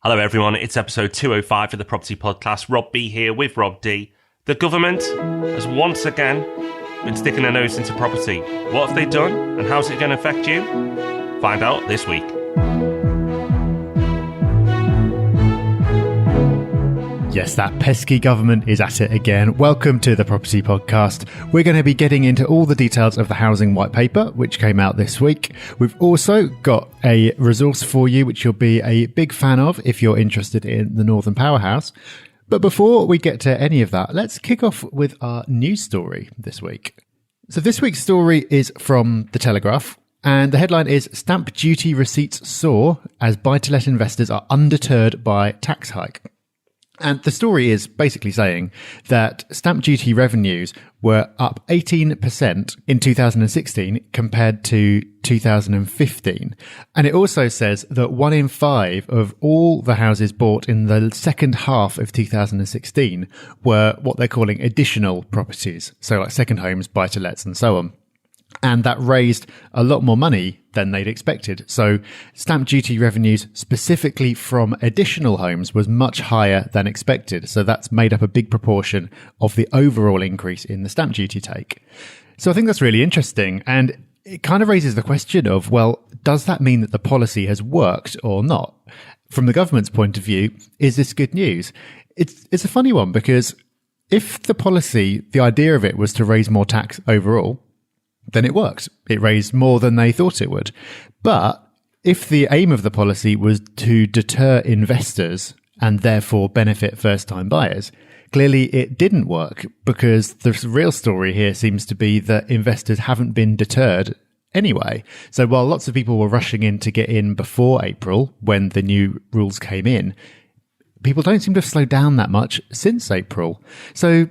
Hello everyone, it's episode 205 of the Property Podcast. Rob B here with Rob D. The government has once again been sticking their nose into property. What have they done and how's it going to affect you? Find out this week. Yes, that pesky government is at it again. Welcome to the Property Podcast. We're going to be getting into all the details of the Housing White Paper, which came out this week. We've also got a resource for you, which you'll be a big fan of if you're interested in the Northern Powerhouse. But before we get to any of that, let's kick off with our news story this week. So this week's story is from The Telegraph. And the headline is Stamp Duty Receipts Soar as Buy-to-Let Investors Are Undeterred by Tax Hike. And the story is basically saying that stamp duty revenues were up 18% in 2016 compared to 2015. And it also says that 1 in 5 of all the houses bought in the second half of 2016 were what they're calling additional properties. So like second homes, buy-to-lets and so on. And that raised a lot more money than they'd expected. So stamp duty revenues specifically from additional homes was much higher than expected. So that's made up a big proportion of the overall increase in the stamp duty take. So I think that's really interesting. And it kind of raises the question of, well, does that mean that the policy has worked or not? From the government's point of view, is this good news? It's a funny one because if the policy, the idea of it was to raise more tax overall, then it worked. It raised more than they thought it would. But if the aim of the policy was to deter investors and therefore benefit first-time buyers, clearly it didn't work because the real story here seems to be that investors haven't been deterred anyway. So while lots of people were rushing in to get in before April when the new rules came in, people don't seem to have slowed down that much since April. So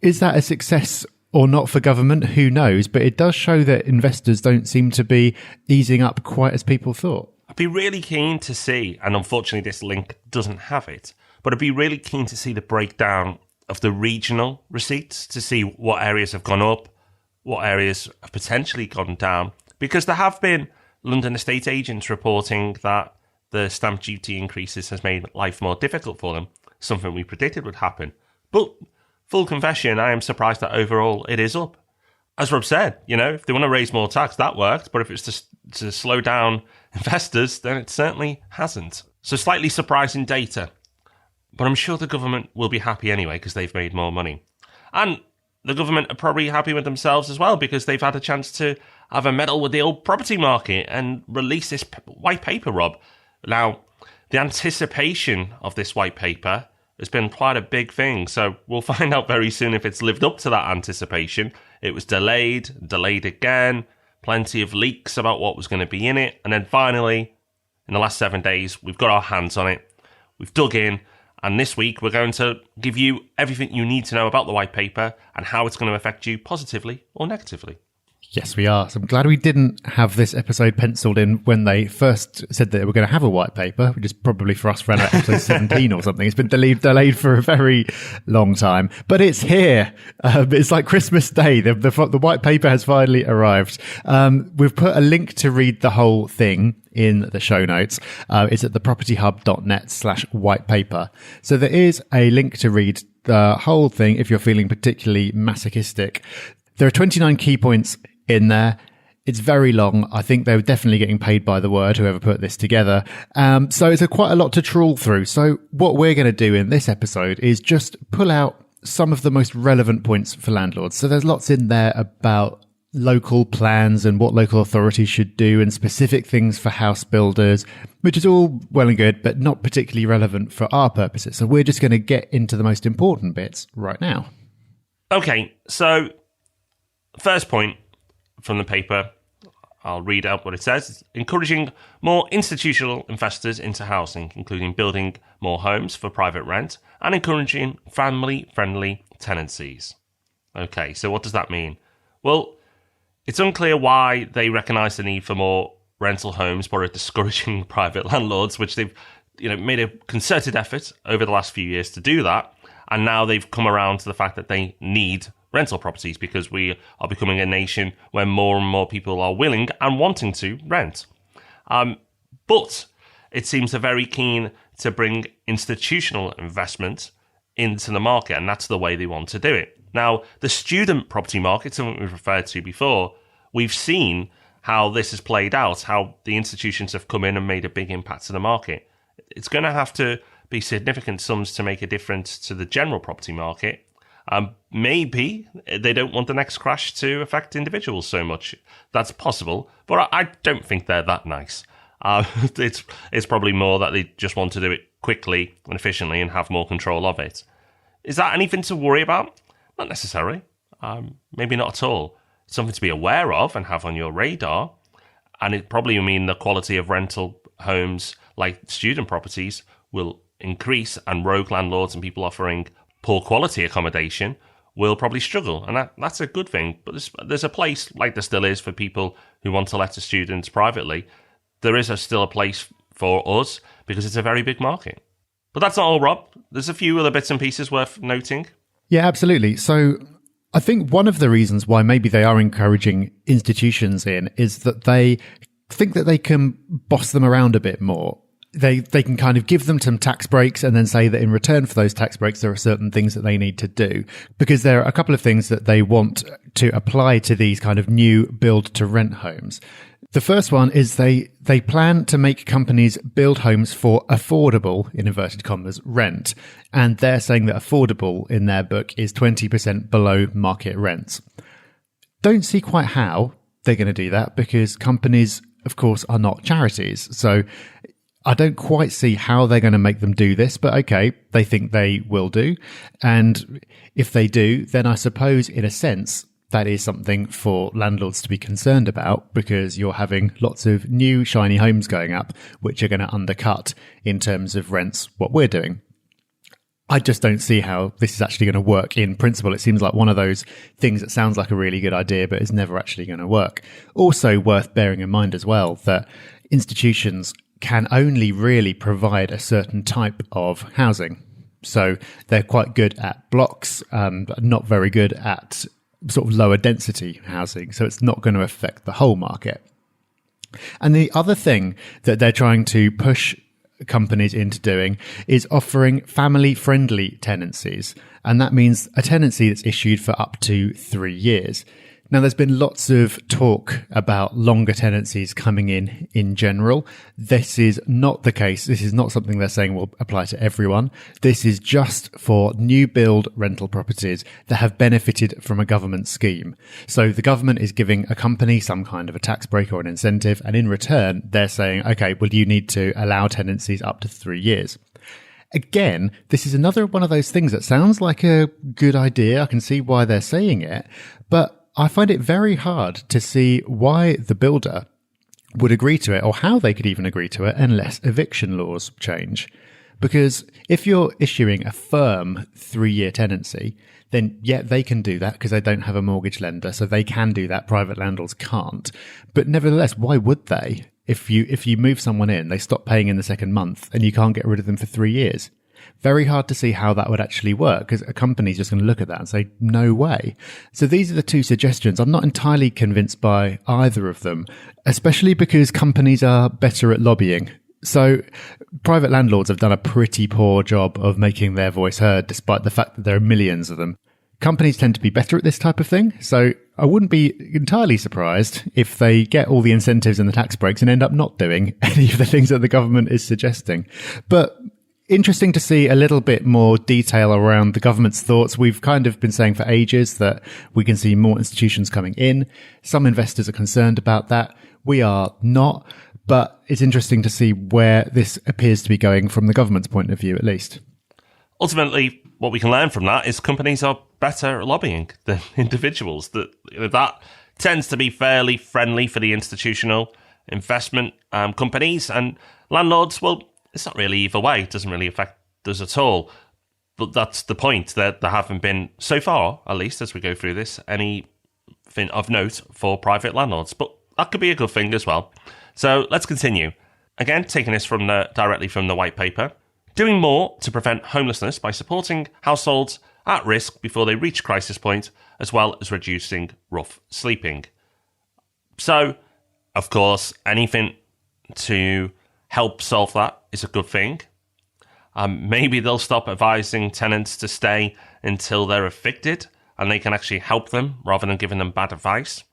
is that a success or not for government? Who knows? But it does show that investors don't seem to be easing up quite as people thought. I'd be really keen to see, and unfortunately this link doesn't have it, but I'd be really keen to see the breakdown of the regional receipts to see what areas have gone up, what areas have potentially gone down, because there have been London estate agents reporting that the stamp duty increases has made life more difficult for them, something we predicted would happen. But full confession, I am surprised that overall it is up. As Rob said, if they want to raise more tax, that worked. But if it's to slow down investors, then it certainly hasn't. So slightly surprising data. But I'm sure the government will be happy anyway because they've made more money. And the government are probably happy with themselves as well because they've had a chance to have a medal with the old property market and release this white paper, Rob. Now, the anticipation of this white paper has been quite a big thing, so we'll find out very soon if it's lived up to that anticipation. It was delayed again, plenty of leaks about what was going to be in it, and then finally, in the last 7 days, we've got our hands on it, we've dug in, and this week we're going to give you everything you need to know about the white paper and how it's going to affect you positively or negatively. Yes, we are. So I'm glad we didn't have this episode penciled in when they first said that they were going to have a white paper, which is probably for us around episode 17 or something. It's been delayed for a very long time, but it's here. It's like Christmas Day. The white paper has finally arrived. We've put a link to read the whole thing in the show notes. It's at thepropertyhub.net/white paper. So there is a link to read the whole thing if you're feeling particularly masochistic. There are 29 key points in there. It's very long. I think they were definitely getting paid by the word, whoever put this together. So it's quite a lot to trawl through. So what we're going to do in this episode is just pull out some of the most relevant points for landlords. So there's lots in there about local plans and what local authorities should do and specific things for house builders, which is all well and good, but not particularly relevant for our purposes. So we're just going to get into the most important bits right now. Okay, so first point from the paper, I'll read out what it says. Encouraging more institutional investors into housing, including building more homes for private rent and encouraging family-friendly tenancies. Okay, so what does that mean? Well, it's unclear why they recognise the need for more rental homes but are discouraging private landlords, which they've made a concerted effort over the last few years to do that. And now they've come around to the fact that they need rental properties because we are becoming a nation where more and more people are willing and wanting to rent. But it seems they're very keen to bring institutional investment into the market, and that's the way they want to do it. Now, the student property market, something we've referred to before, we've seen how this has played out, how the institutions have come in and made a big impact to the market. It's going to have to be significant sums to make a difference to the general property market. Maybe they don't want the next crash to affect individuals so much. That's possible, but I don't think they're that nice. It's probably more that they just want to do it quickly and efficiently and have more control of it. Is that anything to worry about? Not necessarily. Maybe not at all. It's something to be aware of and have on your radar. And it probably will mean the quality of rental homes like student properties will increase, and rogue landlords and people offering poor quality accommodation will probably struggle. And that's a good thing. But there's a place, like there still is for people who want to let to students privately. There is still a place for us because it's a very big market. But that's not all, Rob. There's a few other bits and pieces worth noting. Yeah, absolutely. So I think one of the reasons why maybe they are encouraging institutions in is that they think that they can boss them around a bit more. They can kind of give them some tax breaks and then say that in return for those tax breaks, there are certain things that they need to do, because there are a couple of things that they want to apply to these kind of new build to rent homes. The first one is they plan to make companies build homes for affordable, in inverted commas, rent. And they're saying that affordable in their book is 20% below market rents. Don't see quite how they're going to do that, because companies, of course, are not charities. So I don't quite see how they're going to make them do this, but okay, they think they will do. And if they do, then I suppose in a sense, that is something for landlords to be concerned about, because you're having lots of new shiny homes going up, which are going to undercut in terms of rents what we're doing. I just don't see how this is actually going to work in principle. It seems like one of those things that sounds like a really good idea, but is never actually going to work. Also worth bearing in mind as well that institutions can only really provide a certain type of housing. So they're quite good at blocks, but not very good at sort of lower density housing. So it's not going to affect the whole market. And the other thing that they're trying to push companies into doing is offering family-friendly tenancies. And that means a tenancy that's issued for up to 3 years. Now, there's been lots of talk about longer tenancies coming in general. This is not the case. This is not something they're saying will apply to everyone. This is just for new build rental properties that have benefited from a government scheme. So the government is giving a company some kind of a tax break or an incentive, and in return, they're saying, okay, well, you need to allow tenancies up to 3 years. Again, this is another one of those things that sounds like a good idea. I can see why they're saying it, but I find it very hard to see why the builder would agree to it, or how they could even agree to it, unless eviction laws change. Because if you're issuing a firm 3-year tenancy, then yeah, they can do that because they don't have a mortgage lender. So they can do that. Private landlords can't. But nevertheless, why would they? If you move someone in, they stop paying in the second month and you can't get rid of them for 3 years. Very hard to see how that would actually work, because a company's just going to look at that and say, no way. So these are the two suggestions. I'm not entirely convinced by either of them, especially because companies are better at lobbying. So private landlords have done a pretty poor job of making their voice heard, despite the fact that there are millions of them. Companies tend to be better at this type of thing. So I wouldn't be entirely surprised if they get all the incentives and the tax breaks and end up not doing any of the things that the government is suggesting. But interesting to see a little bit more detail around the government's thoughts. We've kind of been saying for ages that we can see more institutions coming in. Some investors are concerned about that. We are not, but it's interesting to see where this appears to be going from the government's point of view, at least. Ultimately, what we can learn from that is companies are better at lobbying than individuals. That tends to be fairly friendly for the institutional investment companies, and landlords, well, it's not really either way. It doesn't really affect us at all. But that's the point, that there haven't been, so far, at least as we go through this, anything of note for private landlords. But that could be a good thing as well. So let's continue. Again, taking this directly from the white paper. Doing more to prevent homelessness by supporting households at risk before they reach crisis point, as well as reducing rough sleeping. So, of course, anything to help solve that is a good thing. Maybe they'll stop advising tenants to stay until they're evicted and they can actually help them rather than giving them bad advice.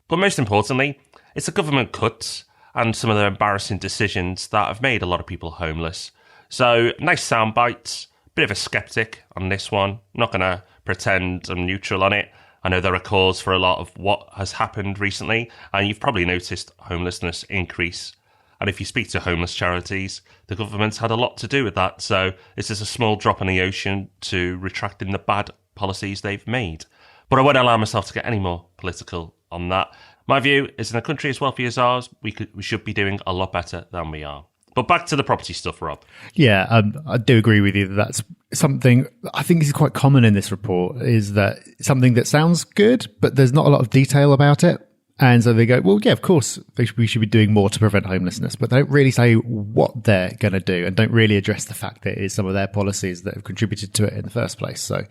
But most importantly, it's the government cuts and some of their embarrassing decisions that have made a lot of people homeless. So, nice sound bites. Bit of a skeptic on this one. Not going to pretend I'm neutral on it. I know there are calls for a lot of what has happened recently, and you've probably noticed homelessness increase. And if you speak to homeless charities, the government's had a lot to do with that. So it's just a small drop in the ocean to retracting the bad policies they've made. But I won't allow myself to get any more political on that. My view is in a country as wealthy as ours, we should be doing a lot better than we are. But back to the property stuff, Rob. Yeah, I do agree with you that that's something I think is quite common in this report, is that something that sounds good, but there's not a lot of detail about it. And so they go, well, yeah, of course, we should be doing more to prevent homelessness, but they don't really say what they're going to do and don't really address the fact that it is some of their policies that have contributed to it in the first place. So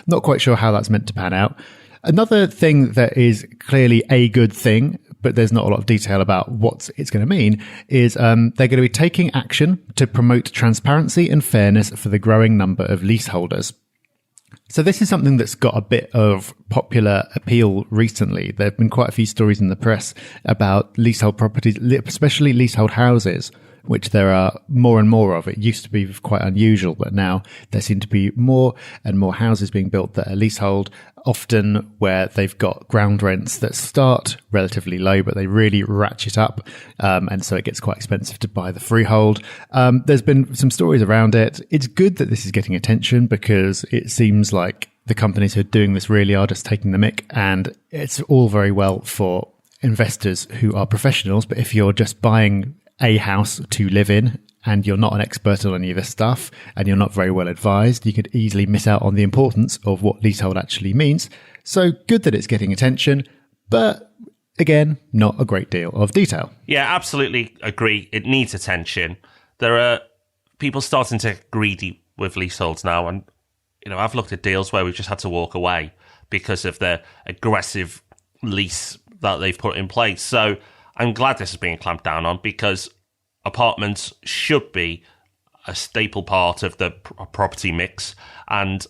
not quite sure how that's meant to pan out. Another thing that is clearly a good thing, but there's not a lot of detail about what it's going to mean, is they're going to be taking action to promote transparency and fairness for the growing number of leaseholders. So this is something that's got a bit of popular appeal recently. There have been quite a few stories in the press about leasehold properties, especially leasehold houses, which there are more and more of. It used to be quite unusual, but now there seem to be more and more houses being built that are leasehold, often where they've got ground rents that start relatively low, but they really ratchet up. And so it gets quite expensive to buy the freehold. There's been some stories around it. It's good that this is getting attention because it seems like the companies who are doing this really are just taking the mick, and it's all very well for investors who are professionals. But if you're just buying a house to live in and you're not an expert on any of this stuff and you're not very well advised, you could easily miss out on the importance of what leasehold actually means. So good that it's getting attention, but again, not a great deal of detail. Yeah, absolutely agree. It needs attention. There are people starting to get greedy with leaseholds now, and I've looked at deals where we've just had to walk away because of the aggressive lease that they've put in place. So I'm glad this is being clamped down on, because apartments should be a staple part of the property mix, and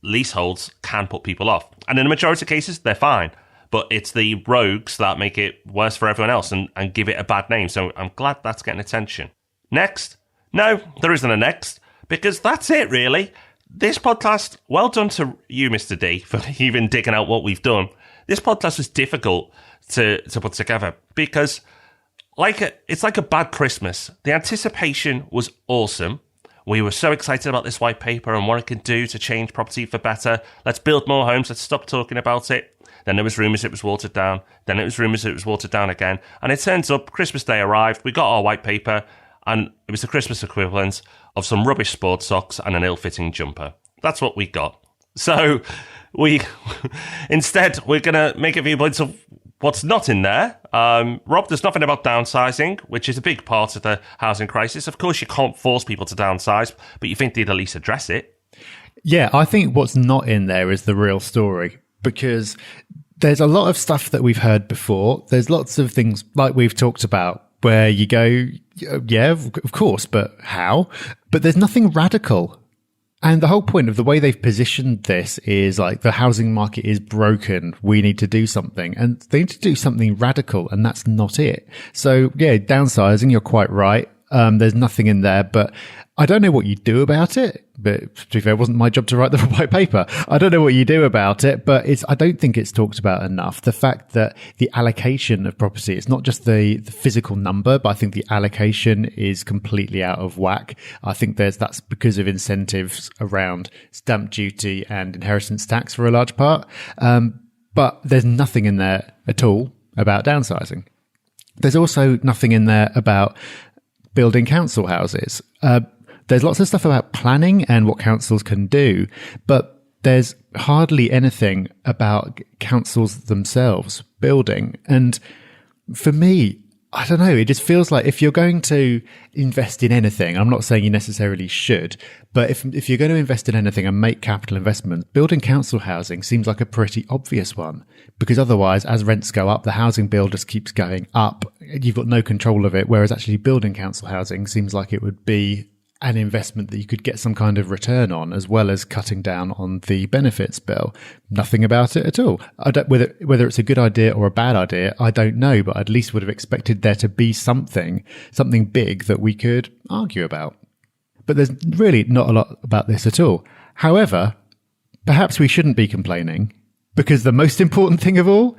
leaseholds can put people off. And in the majority of cases, they're fine. But it's the rogues that make it worse for everyone else and give it a bad name. So I'm glad that's getting attention. Next? No, there isn't a next, because that's it, really. This podcast, well done to you, Mr. D, for even digging out what we've done. This podcast was difficult to put together because it's like a bad Christmas. The anticipation was awesome. We were so excited about this white paper and what it can do to change property for better. Let's build more homes. Let's stop talking about it. Then there was rumours it was watered down. Then it was rumours it was watered down again. And it turns up, Christmas Day arrived. We got our white paper, and it was the Christmas equivalent of some rubbish sports socks and an ill-fitting jumper. That's what we got. So instead, we're going to make a few points of what's not in there. Rob, there's nothing about downsizing, which is a big part of the housing crisis. Of course, you can't force people to downsize, but you think they'd at least address it. Yeah, I think what's not in there is the real story, because there's a lot of stuff that we've heard before. There's lots of things like we've talked about where you go, yeah, of course, but how? But there's nothing radical. And the whole point of the way they've positioned this is like the housing market is broken. We need to do something, and they need to do something radical, and that's not it. So yeah, downsizing, you're quite right. There's nothing in there, but I don't know what you do about it. But to be fair, it wasn't my job to write the white paper. I don't know what you do about it, but I don't think it's talked about enough. The fact that the allocation of property, it's not just the physical number, but I think the allocation is completely out of whack. I think that's because of incentives around stamp duty and inheritance tax for a large part. But there's nothing in there at all about downsizing. There's also nothing in there about building council houses. There's lots of stuff about planning and what councils can do, but there's hardly anything about councils themselves building. And for me, I don't know, it just feels like if you're going to invest in anything, I'm not saying you necessarily should, but if you're going to invest in anything and make capital investments, building council housing seems like a pretty obvious one, because otherwise, as rents go up, the housing bill just keeps going up. You've got no control of it, whereas actually building council housing seems like it would be an investment that you could get some kind of return on, as well as cutting down on the benefits bill. Nothing about it at all. Whether it's a good idea or a bad idea, I don't know, but I at least would have expected there to be something big that we could argue about. But there's really not a lot about this at all. However, perhaps we shouldn't be complaining, because the most important thing of all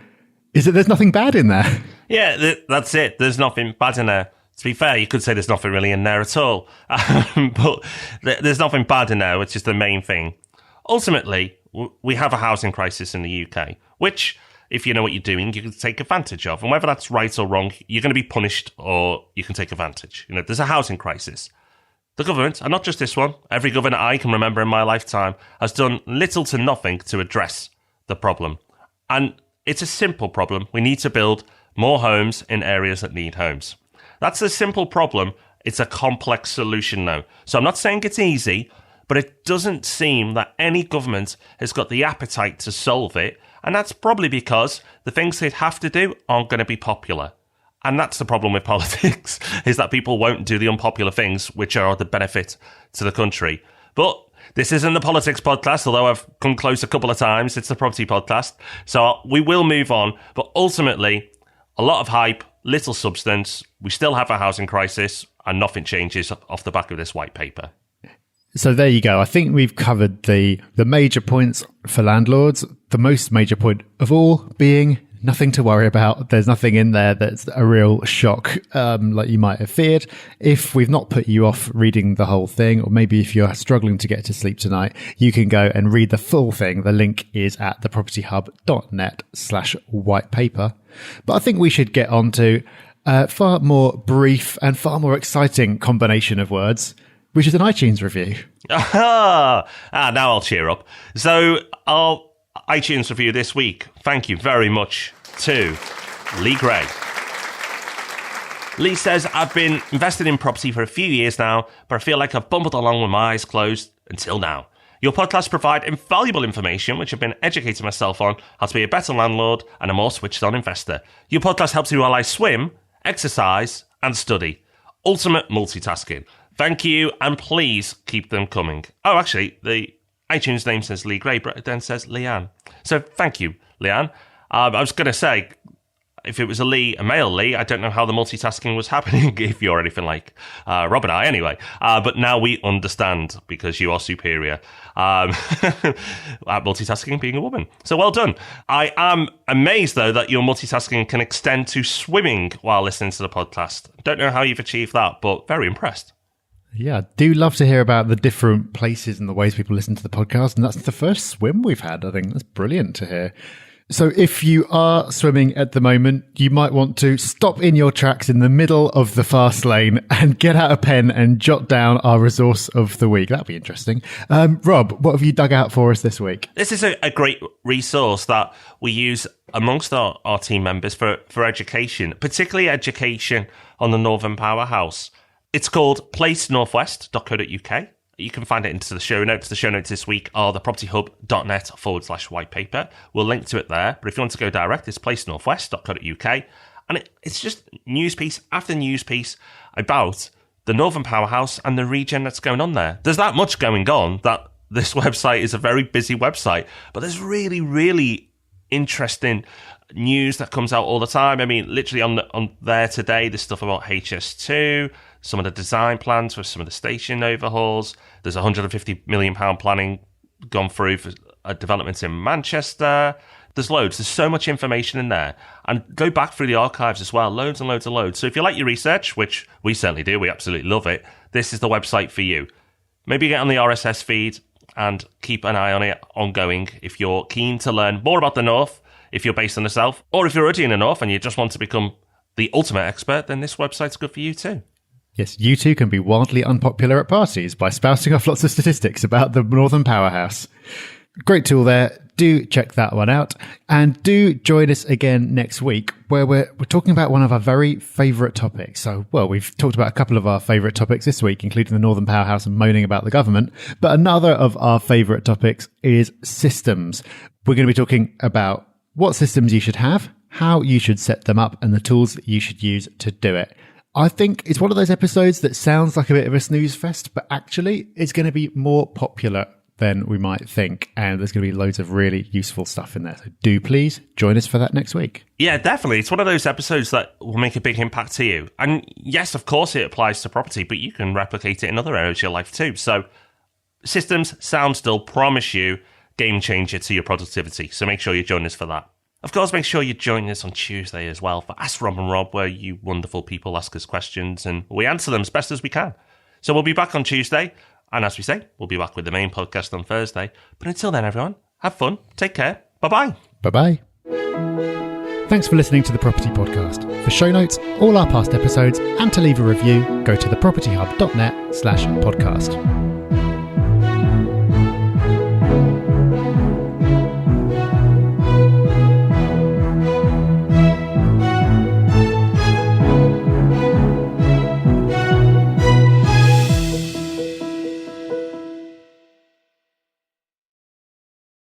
is that there's nothing bad in there. Yeah, that's it. There's nothing bad in there. To be fair, you could say there's nothing really in there at all. But there's nothing bad in there, which is the main thing. Ultimately, we have a housing crisis in the UK, which, if you know what you're doing, you can take advantage of. And whether that's right or wrong, you're going to be punished or you can take advantage. You know, there's a housing crisis. The government, and not just this one, every government I can remember in my lifetime, has done little to nothing to address the problem. And it's a simple problem. We need to build more homes in areas that need homes. That's a simple problem. It's a complex solution now. So I'm not saying it's easy, but it doesn't seem that any government has got the appetite to solve it. And that's probably because the things they'd have to do aren't going to be popular. And that's the problem with politics, is that people won't do the unpopular things, which are the benefit to the country. But this isn't the politics podcast, although I've come close a couple of times. It's the property podcast. So we will move on. But ultimately, a lot of hype, little substance. We still have a housing crisis, and nothing changes off the back of this white paper. So there you go. I think we've covered the major points for landlords. The most major point of all being nothing to worry about. There's nothing in there that's a real shock, like you might have feared. If we've not put you off reading the whole thing, or maybe if you're struggling to get to sleep tonight, you can go and read the full thing. The link is at thepropertyhub.net/whitepaper. But I think we should get on to a far more brief and far more exciting combination of words, which is an iTunes review. Now I'll cheer up. So our iTunes review this week, thank you very much to Lee Gray. Lee says, I've been invested in property for a few years now, but I feel like I've bumbled along with my eyes closed until now. Your podcasts provide invaluable information, which I've been educating myself on how to be a better landlord and a more switched-on investor. Your podcast helps me while I swim, exercise, and study. Ultimate multitasking. Thank you, and please keep them coming. Oh, actually, the iTunes name says Lee Gray, but it then says Leanne. So thank you, Leanne. I was going to say, if it was a male Lee, I don't know how the multitasking was happening, if you're anything like Rob and I anyway. But now we understand, because you are superior at multitasking, being a woman. So well done. I am amazed, though, that your multitasking can extend to swimming while listening to the podcast. Don't know how you've achieved that, but very impressed. Yeah, I do love to hear about the different places and the ways people listen to the podcast. And that's the first swim we've had. I think that's brilliant to hear. So if you are swimming at the moment, you might want to stop in your tracks in the middle of the fast lane and get out a pen and jot down our resource of the week. That'd be interesting. Rob, what have you dug out for us this week? This is a great resource that we use amongst our team members for education, particularly education on the Northern Powerhouse. It's called placenorthwest.co.uk. You can find it into the show notes. The show notes this week are thepropertyhub.net/whitepaper. We'll link to it there. But if you want to go direct, it's placenorthwest.co.uk. And it's just news piece after news piece about the Northern Powerhouse and the regen that's going on there. There's that much going on that this website is a very busy website. But there's really, really interesting news that comes out all the time. I mean, literally on there today, there's stuff about HS2, some of the design plans for some of the station overhauls. There's £150 million planning gone through for developments in Manchester. There's loads. There's so much information in there. And go back through the archives as well. Loads and loads and loads. So if you like your research, which we certainly do, we absolutely love it, this is the website for you. Maybe get on the RSS feed and keep an eye on it ongoing if you're keen to learn more about the North, if you're based in the South, or if you're already in the North and you just want to become the ultimate expert, then this website's good for you too. Yes, you too can be wildly unpopular at parties by spouting off lots of statistics about the Northern Powerhouse. Great tool there. Do check that one out. And do join us again next week, where we're talking about one of our very favourite topics. So, well, we've talked about a couple of our favourite topics this week, including the Northern Powerhouse and moaning about the government. But another of our favourite topics is systems. We're going to be talking about what systems you should have, how you should set them up, and the tools that you should use to do it. I think it's one of those episodes that sounds like a bit of a snooze fest, but actually it's going to be more popular than we might think. And there's going to be loads of really useful stuff in there. So do please join us for that next week. Yeah, definitely. It's one of those episodes that will make a big impact to you. And yes, of course it applies to property, but you can replicate it in other areas of your life too. So systems sound still promise you game changer to your productivity. So make sure you join us for that. Of course, make sure you join us on Tuesday as well for Ask Rob and Rob, where you wonderful people ask us questions and we answer them as best as we can. So we'll be back on Tuesday. And as we say, we'll be back with the main podcast on Thursday. But until then, everyone, have fun. Take care. Bye-bye. Bye-bye. Thanks for listening to The Property Podcast. For show notes, all our past episodes, and to leave a review, go to thepropertyhub.net/podcast.